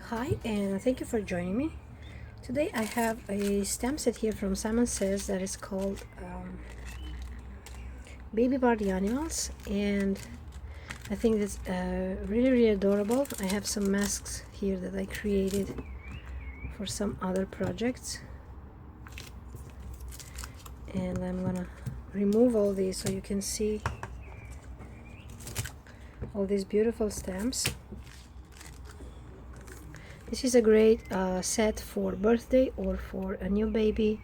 Hi, and thank you for joining me. Today I have a stamp set here from Simon Says that is called Baby Party Animals, and I think it's really adorable. I have some masks here that I created for some other projects, and I'm gonna remove all these so you can see all these beautiful stamps. This is a great set for birthday or for a new baby.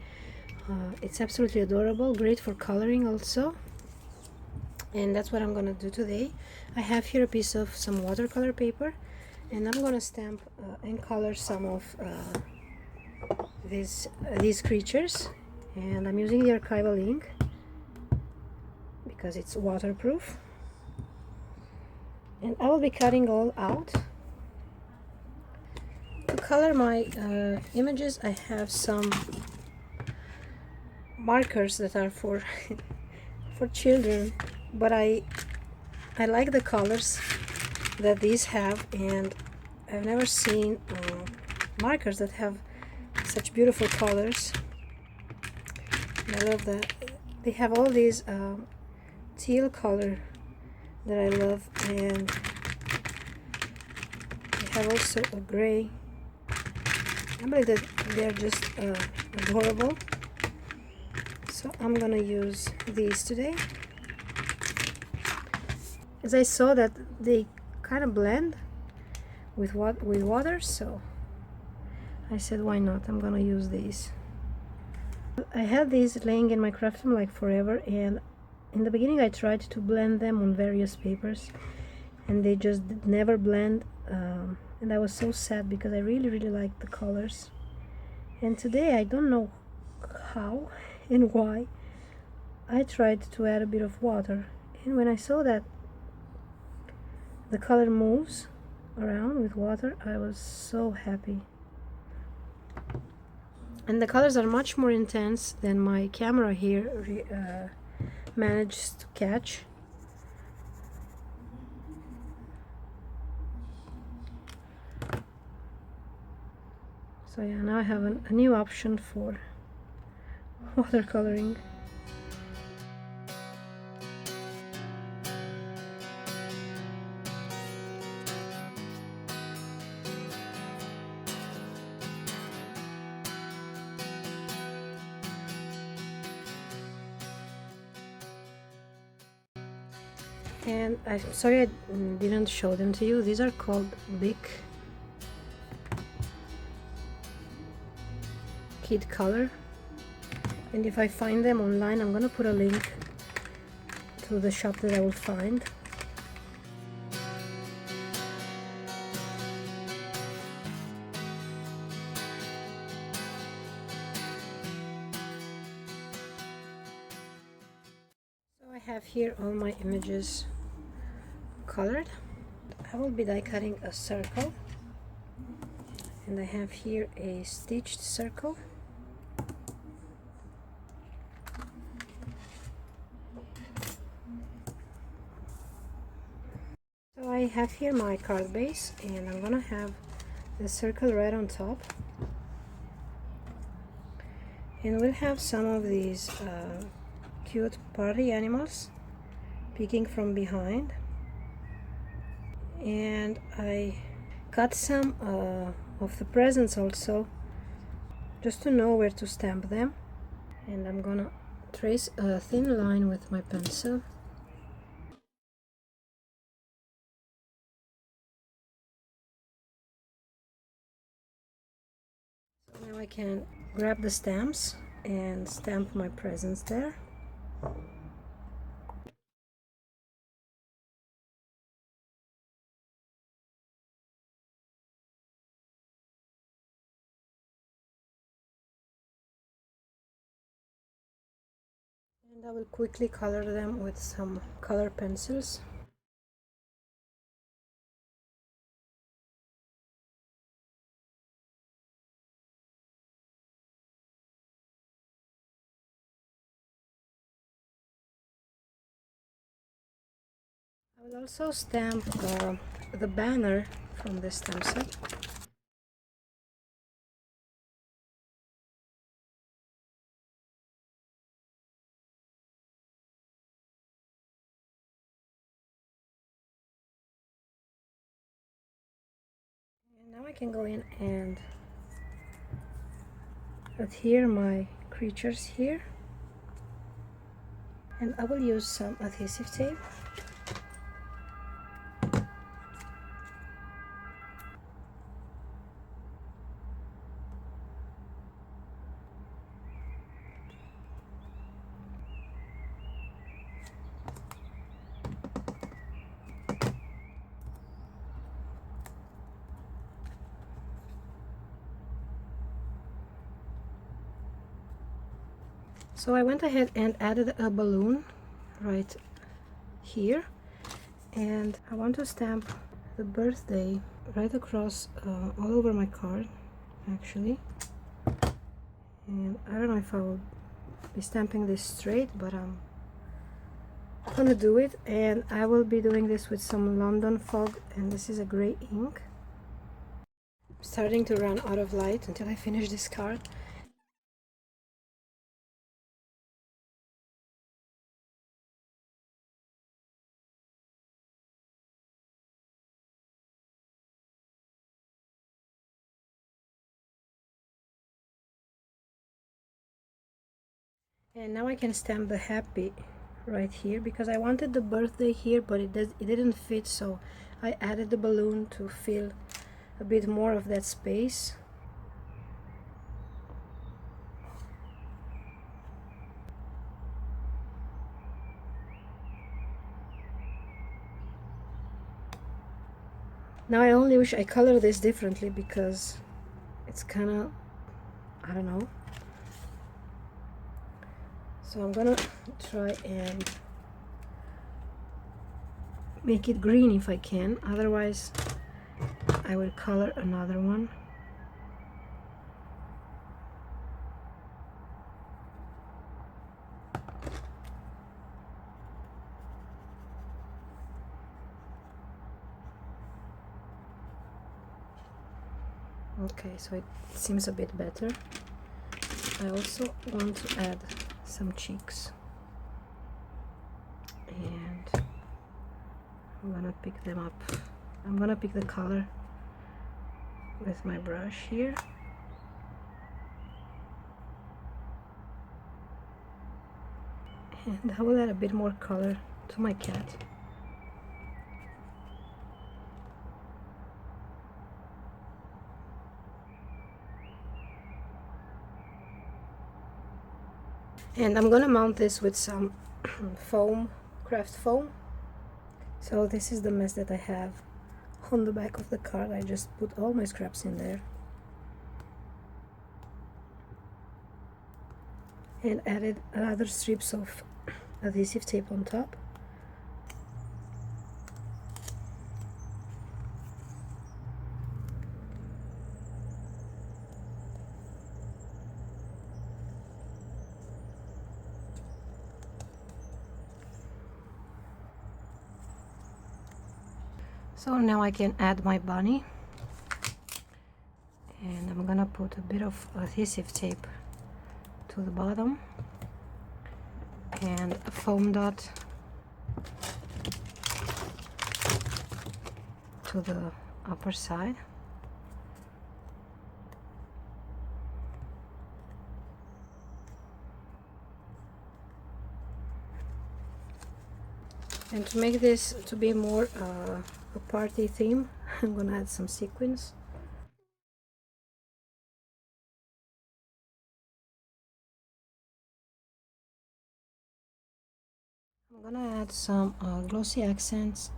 It's absolutely adorable, great for coloring also, and that's what I'm gonna do today. I have here a piece of some watercolor paper, and I'm gonna stamp and color some of these creatures, and I'm using the archival ink because it's waterproof, and I will be cutting all out. To color my images, I have some markers that are for for children, but I like the colors that these have, and I've never seen markers that have such beautiful colors. And I love that they have all these teal color that I love, and they have also a gray. I believe that they're just adorable, so I'm gonna use these today. As I saw that they kind of blend with water, so I said why not, I'm gonna use these. I had these laying in my craft room like forever, and in the beginning I tried to blend them on various papers and they just never blend, and I was so sad because I really liked the colors. And today I don't know how and why I tried to add a bit of water, and when I saw that the color moves around with water, I was so happy. And the colors are much more intense than my camera here managed to catch. So yeah, now I have a new option for watercoloring. And I'm sorry I didn't show them to you. These are called Big Kid Color, and if I find them online, I'm gonna put a link to the shop that I will find. So I have here all my images colored. I will be die cutting a circle, and I have here a stitched circle. So I have here my card base, and I'm gonna have the circle right on top, and we'll have some of these cute party animals peeking from behind. And I cut some of the presents also, just to know where to stamp them. And I'm gonna trace a thin line with my pencil. So now I can grab the stamps and stamp my presents there. And I will quickly color them with some color pencils. I will also stamp the banner from this stamp set. Now I can go in and adhere my creatures here, and I will use some adhesive tape. So I went ahead and added a balloon right here, and I want to stamp the birthday right across all over my card actually. And I don't know if I will be stamping this straight, but I'm gonna do it. And I will be doing this with some London fog, and this is a gray ink. I'm starting to run out of light until I finish this card. And now I can stamp the happy right here, because I wanted the birthday here, but it didn't fit, so I added the balloon to fill a bit more of that space. Now I only wish I colored this differently, because it's kind of, I don't know. So I'm gonna try and make it green if I can, otherwise I will color another one. Okay, so it seems a bit better. I also want to add some cheeks, and I'm gonna pick them up. I'm gonna pick the color with my brush here. And I will add a bit more color to my cat. And I'm gonna mount this with some foam, craft foam. So this is the mess that I have on the back of the card. I just put all my scraps in there and added other strips of adhesive tape on top. So now I can add my bunny, and I'm gonna put a bit of adhesive tape to the bottom and a foam dot to the upper side. And to make this to be more a party theme, I'm gonna add some sequins. I'm gonna add some glossy accents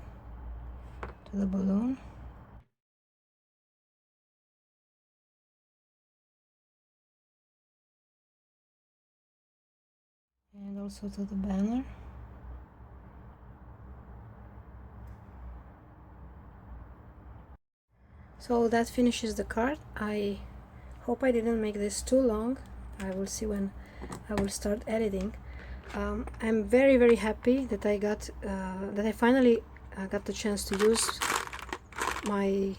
to the balloon. And also to the banner. So that finishes the card. I hope I didn't make this too long. I will see when I will start editing. I'm very happy that I finally got the chance to use my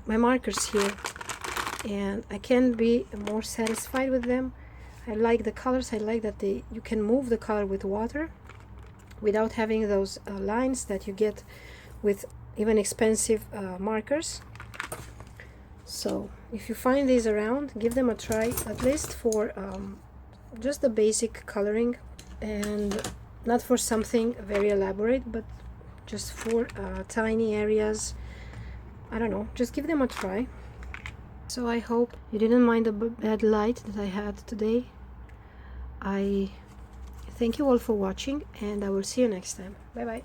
markers here, and I can be more satisfied with them. I like the colors. I like that you can move the color with water without having those lines that you get with even expensive markers. So if you find these around, give them a try, at least for just the basic coloring, and not for something very elaborate, but just for tiny areas. I don't know, just give them a try. So I hope you didn't mind the bad light that I had today. I thank you all for watching, and I will see you next time. Bye bye.